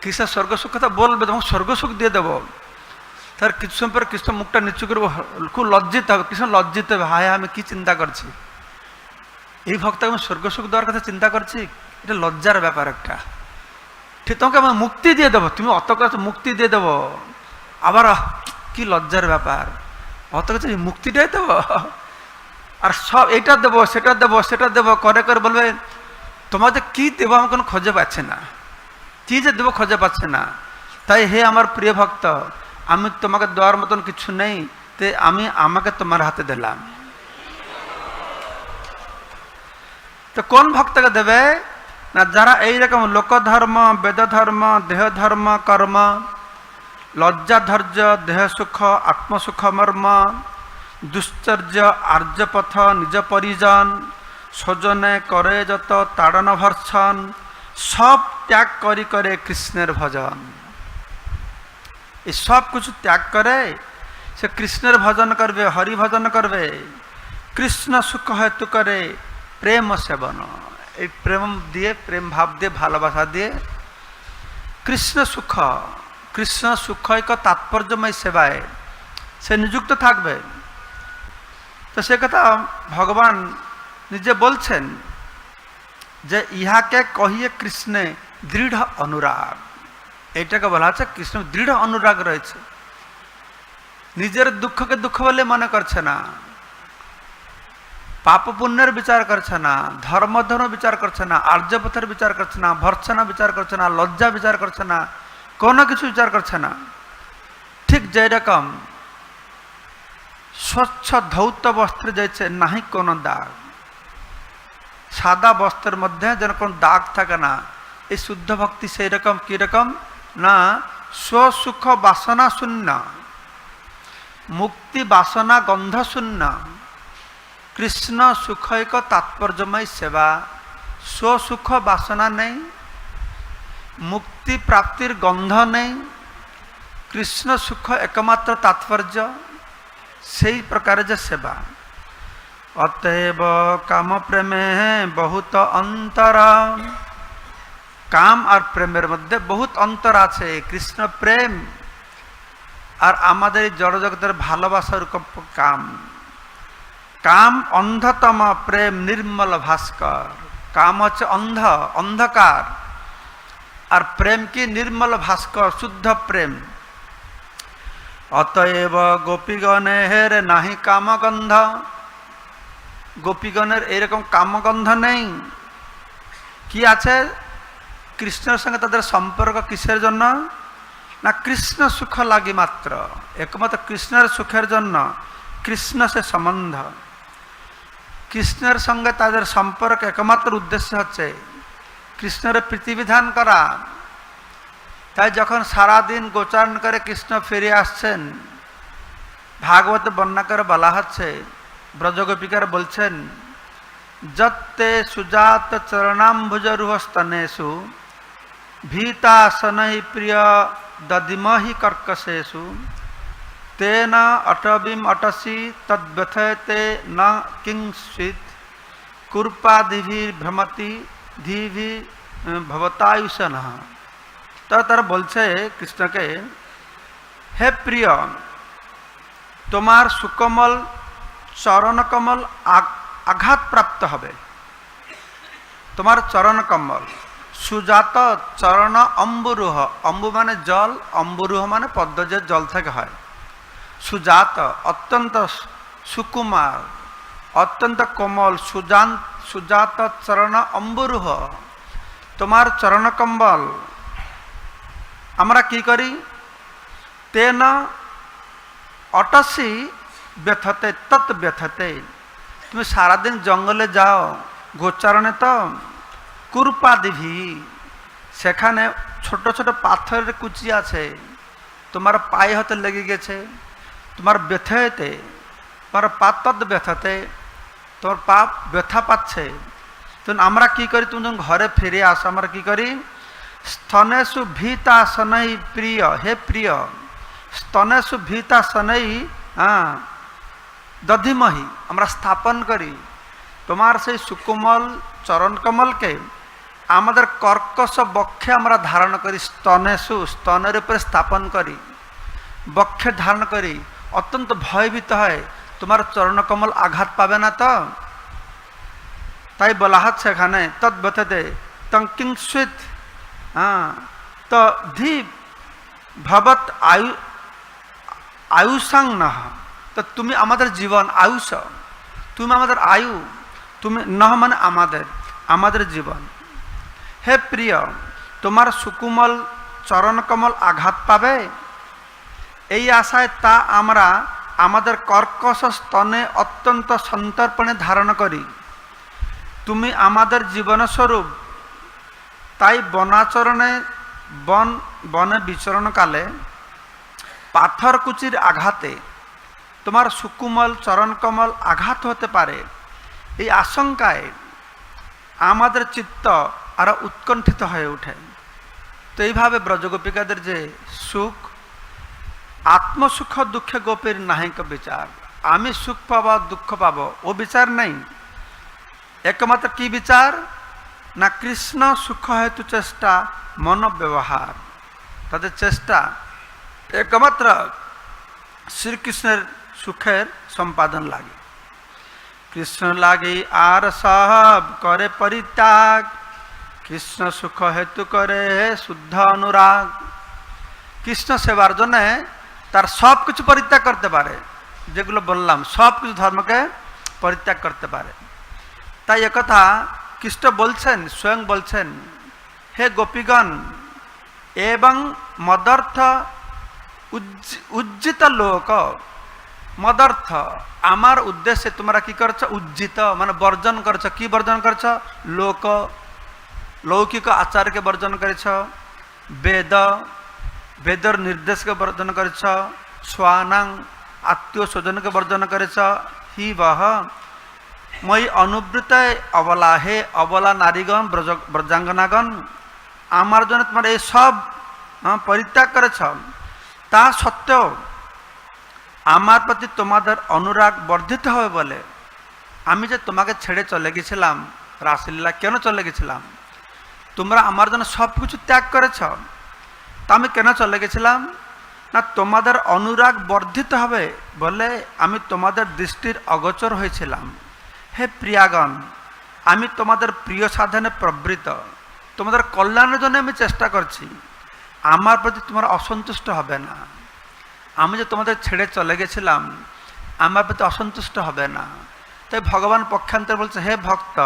কৃষ্ণ স্বর্গ সুখ কথা বলবে, তোমাকে স্বর্গ সুখ দিয়ে দেবো। তার কিছু সময় পরে কৃষ্ণ মুখটা নিচু করবো, খুব লজ্জিত হবে। কৃষ্ণ লজ্জিত হবে, হায় আমি কি চিন্তা করছি, এই ভক্তকে আমি স্বর্গ সুখ দেওয়ার কথা চিন্তা করছি, এটা লজ্জার ব্যাপার একটা। ঠিক, তোমাকে আমি মুক্তি দিয়ে দেবো, তুমি অত কাছে মুক্তি দিয়ে দেবো, আবার কি লজ্জার ব্যাপার, অত কাছে মুক্তিটাই দেবো, আর সব এটা দেবো সেটা দেবো সেটা দেবো করে করে বলবে তোমাদের কি দেবো আমি কোনো খুঁজে পাচ্ছি না, কি যে দেবো খুঁজে পাচ্ছে না। তাই হে আমার প্রিয় ভক্ত, আমি তোমাকে দেওয়ার মতন কিছু নেই, তে আমি আমাকে তোমার হাতে দিলাম। তো কোন ভক্তকে দেবে না? যারা এইরকম লোকধর্ম, বেদধর্ম, দেহধর্ম, কর্ম, লজ্জা, ধৈর্য, দেহ সুখ, আত্মসুখ মর্ম, দুশ্চর্য, আর্যপথ, নিজ পরিজন, স্বজনে করে যত তাড়ন ভর্ষণ, সব ত্যাগ করি করে কৃষ্ণের ভজন। এই সব কিছু ত্যাগ করে সে কৃষ্ণের ভজন করবে, হরি ভজন করবে, কৃষ্ণ সুখ হেতু করে প্রেম সেবন। এই প্রেম দিয়ে, প্রেম ভাব দিয়ে, ভালোবাসা দিয়ে কৃষ্ণ সুখ, কৃষ্ণ সুখৈক তাৎপর্যময় সেবায় সে নিযুক্ত থাকবে। তো সে কথা ভগবান নিজে বলছেন যে ইহাকে কহিয়ে কৃষ্ণে দৃঢ় অনুরাগ। এইটাকে বলা হচ্ছে কৃষ্ণ দৃঢ় অনুরাগ রয়েছে, নিজের দুঃখকে দুঃখ বলে মনে করছে না, পাপ পুণ্যের বিচার করছে না, ধর্ম ধর্ম বিচার করছে না, আর্যপথের বিচার করছে না, ভর্ৎসনা বিচার করছে না, লজ্জা বিচার করছে না, কোনো কিছু বিচার করছে না। ঠিক যেরকম স্বচ্ছ ধৌত বস্ত্রে যাইছে নাহি কোনো দাগ, সাদা বস্ত্রের মধ্যে যেন কোনো দাগ থাকে না, এই শুদ্ধ ভক্তি সেই রকম কিরকম না, স্বসুখ বাসনা শূন্য, মুক্তি বাসনা গন্ধ শূন্য, কৃষ্ণ সুখৈক তাৎপর্যময় সেবা। স্বসুখ বাসনা নেই, মুক্তি প্রাপ্তির গন্ধ নেই, কৃষ্ণ সুখ একমাত্র তাৎপর্য, সেই প্রকারে যে সেবা। অতএব কাম প্রেমে বহুত অন্তর, কাম আর প্রেমের মধ্যে বহুত অন্তর আছে। কৃষ্ণ প্রেম আর আমাদের জড়জগতের ভালোবাসার কাম। কাম অন্ধতম, প্রেম নির্মল ভাস্কর। কাম হচ্ছে অন্ধ, অন্ধকার, আর প্রেম কি নির্মল ভাস্কর, শুদ্ধ প্রেম। অতএব গোপীগণের নাহি কামগন্ধ, গোপীগণের এরকম কামগন্ধ নেই। কি আছে? কৃষ্ণের সঙ্গে তাদের সম্পর্ক কিসের জন্য না, কৃষ্ণ সুখ লাগি মাত্র, একমাত্র কৃষ্ণের সুখের জন্য, কৃষ্ণ সে সম্বন্ধ। কৃষ্ণের সঙ্গে তাদের সম্পর্ক একমাত্র উদ্দেশ্য হচ্ছে কৃষ্ণের প্রীতিবিধান করা। তাই যখন সারাদিন গোচারণ করে কৃষ্ণ ফিরে আসছেন, ভাগবত বর্ণনা করে বলা হচ্ছে, ব্রজগোপিকার বলছেন, যত্তে সুজাত চরণাম্বুজরুহ স্তনেষু ভীতাসনৈ প্রিয় দদিমহি কর্কশেষু তেন অটবিম অটসি তদ্ব্যথয়তে ন কিংচিৎ কূর্পাদিভির ভ্রমতি ধীভি ভবতায়ুষনঃ। তারা বলছে কৃষ্ণকে, হে প্রিয়, তোমার সুকমল চরণকমল আঘাতপ্রাপ্ত হবে। তোমার চরণকমল, সুজাত চরণ অম্বুরুহ, অম্বু মানে জল, অম্বুরুহ মানে পদ্ম যে জল থেকে হয়। সুজাত অত্যন্ত সুকুমার, অত্যন্ত কোমল, সুজাত চরণ অম্বুরুহ, তোমার চরণকম্বল আমরা কি করি, তেন অটসি ব্যথতে তৎ ব্যথতে। তুমি সারাদিন জঙ্গলে যাও, গোচারণে তো কুরপাদিভি, সেখানে ছোট ছোট পাথরের কুচি আছে, তোমার পায়ে হতে লেগে গেছে, তোমার ব্যথাতে, তোমার পাতদ ব্যথাতে তোমার পা ব্যথা পাচ্ছে, তখন আমরা কি করি? তুমি যখন ঘরে ফিরে আসো, আমরা কি করি? স্তনেষু ভীতাসনই প্রিয়, হে প্রিয়, স্তনেষু ভীতাসনই দধিমহি, আমরা স্থাপন করি তোমার সেই সুকোমল চরণ কমলকে আমাদের কর্কশ বক্ষে আমরা ধারণ করি, স্তনেষু, স্তনের উপরে স্থাপন করি, বক্ষে ধারণ করি, অত্যন্ত ভয়ভীত হয় তোমার চরণকমল আঘাত পাবে না তো। তাই বলা হচ্ছে এখানে তদ্বতে তঙ্কিংস্বিত তো ধি ভবত আয়ুষাং নহ, তো তুমি আমাদের জীবন, আয়ুষ, তুমি আমাদের আয়ু, তুমি নহ মানে আমাদের জীবন। হে প্রিয়, তোমার সুকুমল চরণকমল আঘাত পাবে এই আশায় তা আমরা আমাদের কর্কশ স্তনে অত্যন্ত সন্তর্পণে ধারণ করি। তুমি আমাদের জীবনস্বরূপ, তাই বনাচরণে বনে বিচরণকালে পাথর কুচির আঘাতে তোমার সুকুমল চরণকমল আঘাত হতে পারে, এই আশঙ্কায় আমাদের চিত্ত আরো উৎকণ্ঠিত হয়ে ওঠে। তো এইভাবে ব্রজগোপিকাদের যে সুখ, আত্মসুখ দুঃখে গোপীর নাহিক বিচার, আমি সুখ পাবো দুঃখ পাবো ও বিচার নেই, একমাত্র কি বিচার না কৃষ্ণ সুখ হেতু চেষ্টা মন ব্যবহার, তাদের চেষ্টা একমাত্র শ্রীকৃষ্ণের সুখের সম্পাদন লাগে। কৃষ্ণ লাগে আর সব করে পরিত্যাগ, কৃষ্ণ সুখ হেতু করে শুদ্ধ অনুরাগ। কৃষ্ণ সেবার জন্য তার সব কিছু পরিত্যাগ করতে পারে, যেগুলো বললাম সব কিছু ধর্মকে পরিত্যাগ করতে পারে। তাই একথা কৃষ্ণ বলছেন, স্বয়ং বলছেন, হে গোপীগণ এবং মদর্থ উজ্জিত লোক, মদর্থ আমার উদ্দেশ্যে তোমরা কি করছো? উজ্জিত মানে বর্জন করছ। কি বর্জন করছ? লোক, লৌকিক আচারকে বর্জন করেছ, বেদর নির্দেশকে বর্জন করেছ, স্বানাং আত্মীয় স্বজনকে বর্জন করেছ। হি বহ মই অনুবৃত অবলা, হে অবলা নারীগণ, ব্রজাঙ্গনাগণ, আমার জন্য তোমরা এই সব পরিত্যাগ করেছ। তা সত্ত্বেও আমার প্রতি তোমাদের অনুরাগ বর্ধিত হবে বলে আমি যে তোমাকে ছেড়ে চলে গেছিলাম, রাসলীলা কেন চলে গেছিলাম? তোমরা আমার জন্য সব কিছু ত্যাগ করেছ, তা আমি কেন চলে গেছিলাম? না তোমাদের অনুরাগ বর্ধিত হবে বলে আমি তোমাদের দৃষ্টির অগোচর হয়েছিলাম। হে প্রিয়াগণ, আমি তোমাদের প্রিয় সাধনে প্রবৃত, তোমাদের কল্যাণের জন্য আমি চেষ্টা করছি, আমার প্রতি তোমরা অসন্তুষ্ট হবে না। আমি যে তোমাদের ছেড়ে চলে গেছিলাম, আমার প্রতি অসন্তুষ্ট হবে না। তাই ভগবান পক্ষান্তরে বলছে, হে ভক্ত,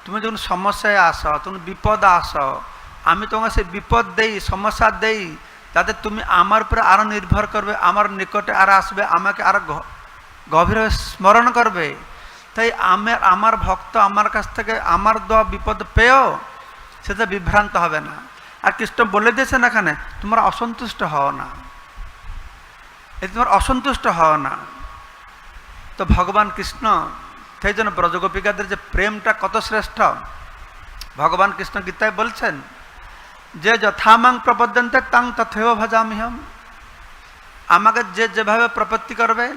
তুমি যখন সমস্যায় আসো, তুমি বিপদ আসো, আমি তোমাকে সেই বিপদ দেই, সমস্যা দেই, যাতে তুমি আমার উপরে আরো নির্ভর করবে, আমার নিকটে আরো আসবে, আমাকে আরো গভীরভাবে স্মরণ করবে। তাই আমার ভক্ত আমার কাছ থেকে আমার দেওয়া বিপদ পেয়েও সেটা বিভ্রান্ত হবে না। আর কৃষ্ণ বলে দিয়েছেন এখানে, তোমরা অসন্তুষ্ট হও না, তোমার অসন্তুষ্ট হও না। তো ভগবান কৃষ্ণ সেই জন্য ব্রজগোপিকাদের যে প্রেমটা কত শ্রেষ্ঠ, ভগবান কৃষ্ণ গীতায় বলছেন যে যথামাং প্রপদ্যন্তে তাং তথৈব ভজাম্যহম, আমাকে যে যেভাবে প্রপত্তি করবে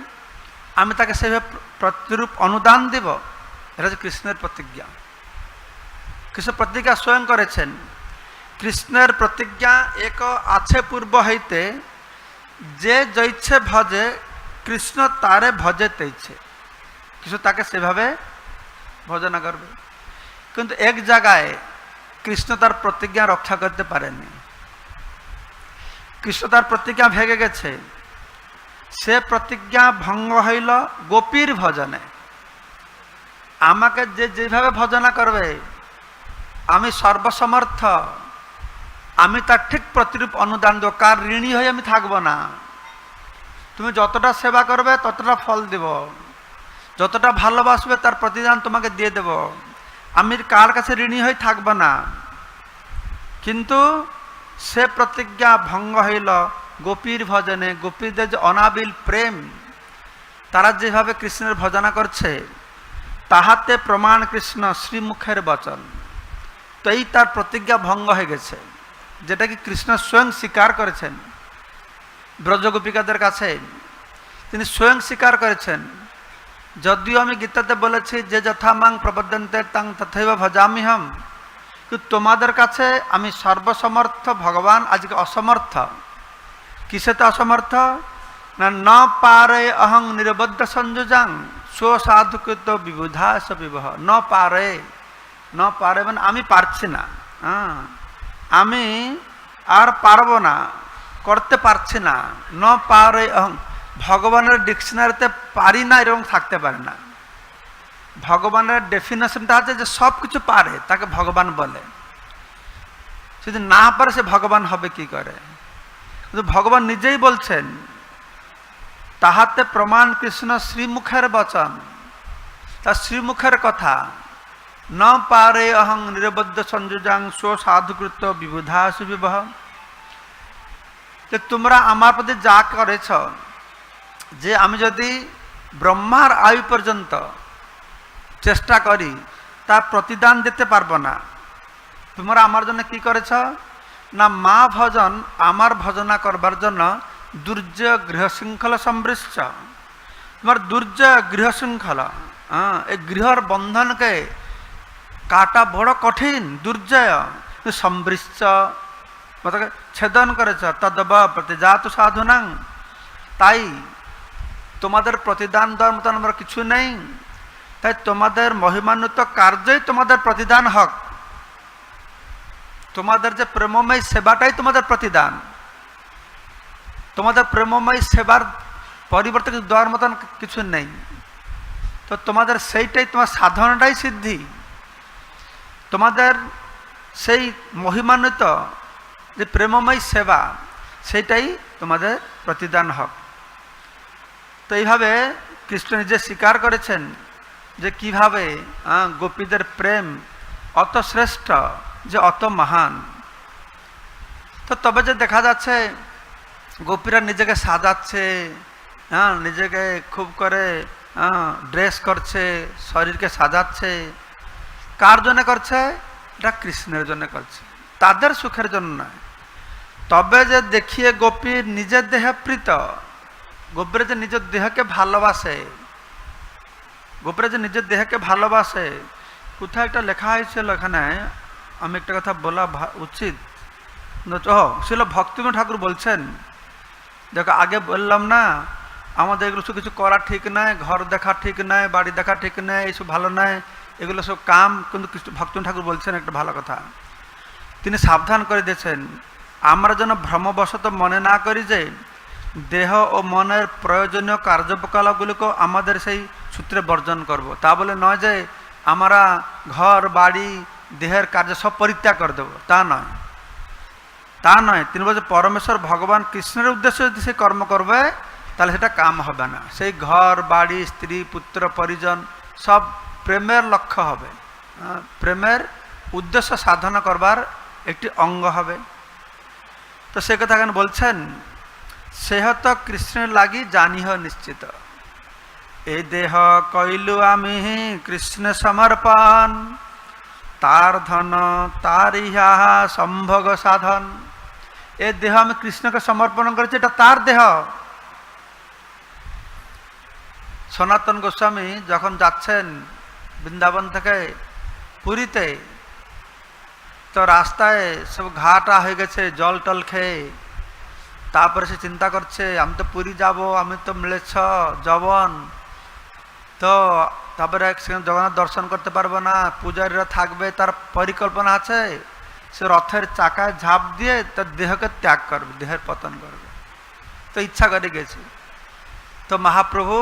আমি তাকে সেভাবে প্রতিরূপ অনুদান দেব। এটা হচ্ছে কৃষ্ণের প্রতিজ্ঞা। কৃষ্ণ প্রতিজ্ঞা স্বয়ং করেছেন। কৃষ্ণের প্রতিজ্ঞা এক আছে পূর্ব হইতে, যে জৈছে ভজে কৃষ্ণ তারে ভজে তেইছে, কৃষ্ণ তাকে সেভাবে ভজনা করবে। কিন্তু এক জায়গায় কৃষ্ণ তার প্রতিজ্ঞা রক্ষা করতে পারেনি। কৃষ্ণ তার প্রতিজ্ঞা ভেঙে গেছে। সে প্রতিজ্ঞা ভঙ্গ হইল গোপীর ভজনে। আমাকে যে যেভাবে ভজনা করবে আমি সর্বসমর্থ, আমি তার ঠিক প্রতিরূপ অনুদান দেব, কার ঋণী হয়ে আমি থাকবো না। তুমি যতটা সেবা করবে ততটা ফল দেব, যতটা ভালোবাসবে তার প্রতিদান তোমাকে দিয়ে দেব। আমি কার কাছে ঋণী হয়ে থাকব না, কিন্তু সে প্রতিজ্ঞা ভঙ্গ হইল গোপীর ভজনে। গোপীদের যে অনাবিল প্রেম, তারা যেভাবে কৃষ্ণের ভজনা করছে, তাহাতে প্রমাণ কৃষ্ণ শ্রীমুখের বচন। তো এই তার প্রতিজ্ঞা ভঙ্গ হয়ে গেছে, যেটা কি কৃষ্ণ স্বয়ং স্বীকার করেছেন ব্রজগোপিকাদের কাছে। তিনি স্বয়ং স্বীকার করেছেন, যদিও আমি গীতাতে বলেছি যে যথা মাং প্রবদন্তে তাং তথৈব ভজামিহম, কিন্তু তোমাদের কাছে আমি সর্বসমর্থ ভগবান আজকে অসমর্থ। কিসেতে অসমর্থ না, ন পারে অহং নিরবদ্ধ সংযোজাং স্বসাধুকৃত বিবুধা বিবহ। ন পারে, ন পারে মানে আমি পারছি না, আমি আর পারবো না, করতে পারছি না। ন পারে অহং, ভগবানের ডিকশনারিতে পারি না এরকম থাকতে পারে না। ভগবানের ডেফিনেশনটা আছে যে সব কিছু পারে, তাকে ভগবান বলে। যদি না পারে সে ভগবান হবে কি করে? কিন্তু ভগবান নিজেই বলছেন, তাহাতে প্রমাণ কৃষ্ণ শ্রীমুখের বচন, তার শ্রীমুখের কথা। ন পারে অহং নিরবদ্ধ সংযোজাং স্বসাধুকৃত বিবুধা সুবিবহ। যে তোমরা আমার প্রতি যা করেছ, যে আমি যদি ব্রহ্মার আয়ু পর্যন্ত চেষ্টা করি তার প্রতিদান দিতে পারবো না। তোমরা আমার জন্য কি করেছ না, মা ভজন আমার ভজনা করবার জন্য দুর্জয় গৃহশৃঙ্খল সমৃষ্ট। তোমার দুর্জয় গৃহশৃঙ্খল, এই গৃহর বন্ধনকে কাটা বড় কঠিন, দুর্জয় সমৃষ্ট ছেদন করেছ। তদব প্রতিজাত সাধুনাং, তাই তোমাদের প্রতিদান দেওয়ার মতন আমার কিছু নেই। তাই তোমাদের মহিমান্বিত কার্যই তোমাদের প্রতিদান হক। তোমাদের যে প্রেমময় সেবাটাই তোমাদের প্রতিদান। তোমাদের প্রেমময় সেবার পরিবর্তে কিছু দেওয়ার মতন কিছু নেই। তো তোমাদের সেইটাই, তোমার সাধনাটাই সিদ্ধি। তোমাদের সেই মহিমান্বিত যে প্রেমময় সেবা, সেইটাই তোমাদের প্রতিদান হক। তো এইভাবে কৃষ্ণ নিজে স্বীকার করেছেন যে কিভাবে গোপীদের প্রেম অত শ্রেষ্ঠ, যে অত মহান। তো তবে যে দেখা যাচ্ছে গোপীরা নিজেকে সাজাচ্ছে, নিজেকে খুব করে ড্রেস করছে, শরীরকে সাজাচ্ছে, কার জন্য করছে? এটা কৃষ্ণের জন্য করছে, তাদের সুখের জন্য নয়। তবে যে দেখিয়ে গোপী নিজের দেহে প্রীত, গোপীরা যে নিজের দেহকে ভালোবাসে, গোপীরা যে নিজের দেহকে ভালোবাসে, কোথায় একটা লেখা হয়েছিল, এখানে আমি একটা কথা বলা উচিত। ছিল ভক্তিবিনোদ ঠাকুর বলছেন, দেখো আগে বললাম না আমাদের এগুলো সব কিছু করা ঠিক নয়, ঘর দেখা ঠিক নয়, বাড়ি দেখা ঠিক নয়, এইসব ভালো নয়, এগুলো সব কাম। কিন্তু ভক্তিবিনোদ ঠাকুর বলছেন একটা ভালো কথা, তিনি সাবধান করে দিয়েছেন, আমরা যেন ভ্রমবশত মনে না করি যে দেহ ও মনের প্রয়োজনীয় কার্যকলাপগুলিকে আমাদের সেই সূত্রে বর্জন করব। তা বলে নয় যে আমরা ঘর বাড়ি দেহের কার্য সব পরিত্যাগ করে দেবো, তা নয়, তা নয়। তিনি বলছে পরমেশ্বর ভগবান কৃষ্ণের উদ্দেশ্যে যদি সে কর্ম করবে তাহলে সেটা কাম হবে না। সেই ঘর বাড়ি স্ত্রী পুত্র পরিজন সব প্রেমের লক্ষ্য হবে, প্রেমের উদ্দেশ্য সাধনা করবার একটি অঙ্গ হবে। তো সে কথা এখানে বলছেন, সেহত কৃষ্ণের লাগি জানিহ নিশ্চিত, এই দেহ কইলু আমি কৃষ্ণ সমর্পণ, তার ধন তার ইহা সম্ভোগ সাধন। এ দেহ আমি কৃষ্ণকে সমর্পণ করেছি, এটা তার দেহ। সনাতন গোস্বামী যখন যাচ্ছেন বৃন্দাবন থেকে পুরীতে, তো রাস্তায় সব ঘাটা হয়ে গেছে জল টল খেয়ে। তারপরে সে চিন্তা করছে, আমি তো পুরী যাব, আমি তো মিলেছ যবন, তো তারপরে জগন্নাথ দর্শন করতে পারবো না, পূজারীরা থাকবে, তার পরিকল্পনা আছে সে রথের চাকায় ঝাঁপ দিয়ে তার দেহকে ত্যাগ করবে, দেহের পতন করবে। তো ইচ্ছা করে গেছে। তো মহাপ্রভু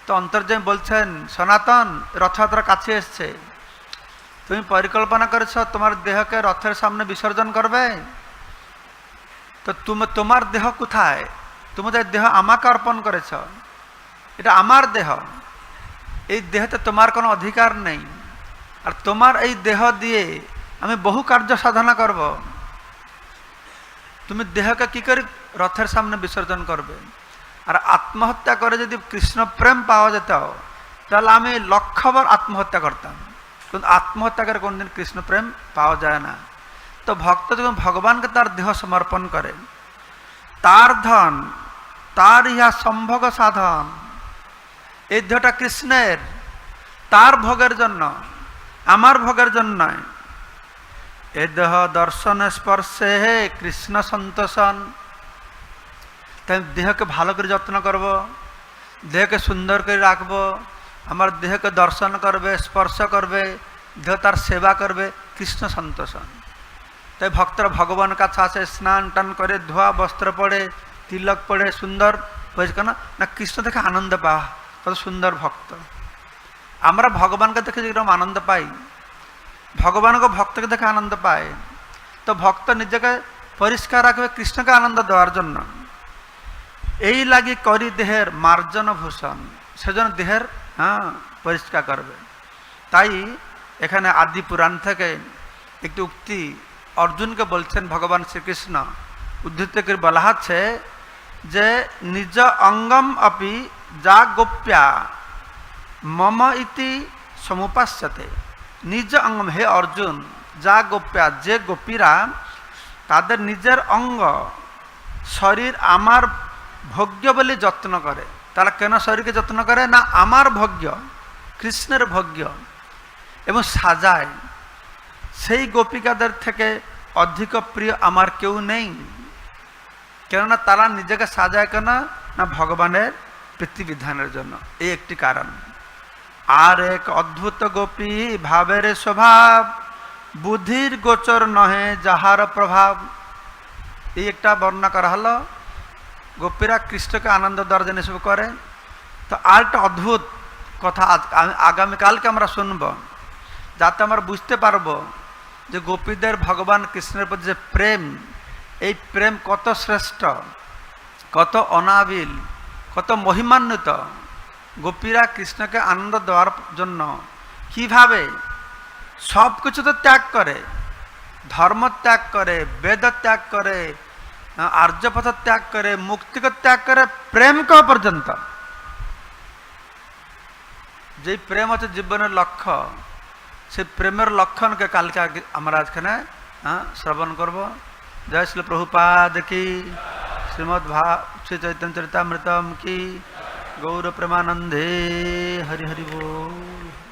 তো অন্তর্যামী বলছেন, সনাতন রথযাত্রার কাছে এসছে, তুমি পরিকল্পনা করেছ তোমার দেহকে রথের সামনে বিসর্জন করবে, তো তোমার দেহ কোথায়? তোমাদের দেহ আমাকে অর্পণ করেছ, এটা আমার দেহ, এই দেহতে তোমার কোনো অধিকার নেই। আর তোমার এই দেহ দিয়ে আমি বহু কার্য সাধনা করব। তুমি দেহকে কি করে রথের সামনে বিসর্জন করবে? আর আত্মহত্যা করে যদি কৃষ্ণ প্রেম পাওয়া যেত তাহলে আমি লক্ষবার আত্মহত্যা করতাম, কিন্তু আত্মহত্যা করে কোনদিন কৃষ্ণ প্রেম পাওয়া যায় না। তো ভক্ত যখন ভগবানকে তার দেহ সমর্পণ করে, তার ধন, তার ইহা সম্ভোগ সাধন, এই দেহটা কৃষ্ণের, তার ভোগের জন্য, আমার ভোগের জন্য নয়। এ দেহ দর্শন স্পর্শে হে কৃষ্ণ সন্তোষণ। তাই দেহকে ভালো করে যত্ন করব, দেহকে সুন্দর করে রাখবো, আমার দেহকে দর্শন করবে, স্পর্শ করবে, দেহ তার সেবা করবে, কৃষ্ণ সন্তোষণ। তাই ভক্তরা ভগবান কাছে আসে, স্নান টান করে, ধোয়া বস্ত্র পরে, তিলক পরে, সুন্দর হয়েছে কেন না কৃষ্ণ দেখে আনন্দ পাওয়া, কত সুন্দর ভক্ত। আমরা ভগবানকে দেখে যেরকম আনন্দ পাই, ভগবানকে ভক্তকে দেখে আনন্দ পায়। তো ভক্ত নিজেকে পরিষ্কার রাখবে কৃষ্ণকে আনন্দ দেওয়ার জন্য। এই লাগি করি দেহের মার্জন ভূষণ, সেজন্য দেহের পরিষ্কার করবে। তাই এখানে আদি পুরাণ থেকে একটি উক্তি অর্জুনকে বলছেন ভগবান শ্রীকৃষ্ণ, উদ্ধৃত করে বলা হচ্ছে যে নিজ অঙ্গম অপি যা গোপ্যা মম ইতি সমুপাস্যতে। নিজ অঙ্গম, হে অর্জুন, যা গোপ্যা, যে গোপীরা তাদের নিজের অঙ্গ শরীর আমার ভোগ্য বলে যত্ন করে। তারা কেন শরীরকে যত্ন করে না আমার ভোগ্য, কৃষ্ণের ভোগ্য, এবং সাজায়, সেই গোপিকাদের থেকে অধিক প্রিয় আমার কেউ নেই। কেননা তারা নিজেকে সাজায় কেন না ভগবানের প্রীতিবিধানের জন্য, এই একটি কারণ। আর এক অদ্ভুত গোপী ভাবের স্বভাব, বুদ্ধির গোচর নহে যাহার প্রভাব। এই একটা বর্ণনা করা হলো, গোপীরা কৃষ্ণকে আনন্দ দেওয়ার জন্য এসব করে। তো আর একটা অদ্ভুত কথা আগামীকালকে আমরা শুনব, যাতে আমরা বুঝতে পারবো যে গোপীদের ভগবান কৃষ্ণের প্রতি যে প্রেম, এই প্রেম কত শ্রেষ্ঠ, কত অনাবিল, কত মহিমান্বিত। গোপীরা কৃষ্ণকে আনন্দ দেওয়ার জন্য কিভাবে সব কিছু তো ত্যাগ করে, ধর্ম ত্যাগ করে, বেদ ত্যাগ করে, আর্যপথ ত্যাগ করে, মুক্তিকে ত্যাগ করে, প্রেমকে পর্যন্ত। যে প্রেম হচ্ছে জীবনের লক্ষ্য, সেই প্রেমের লক্ষণকে কালকে আমরা আজখানে শ্রবণ করব। জয় শ্রী প্রভুপাদ কি, শ্রীমদ্ শ্রী চৈতন্য চরিতামৃতম কি, গৌর প্রেমানন্দে, হরি হরি बोल।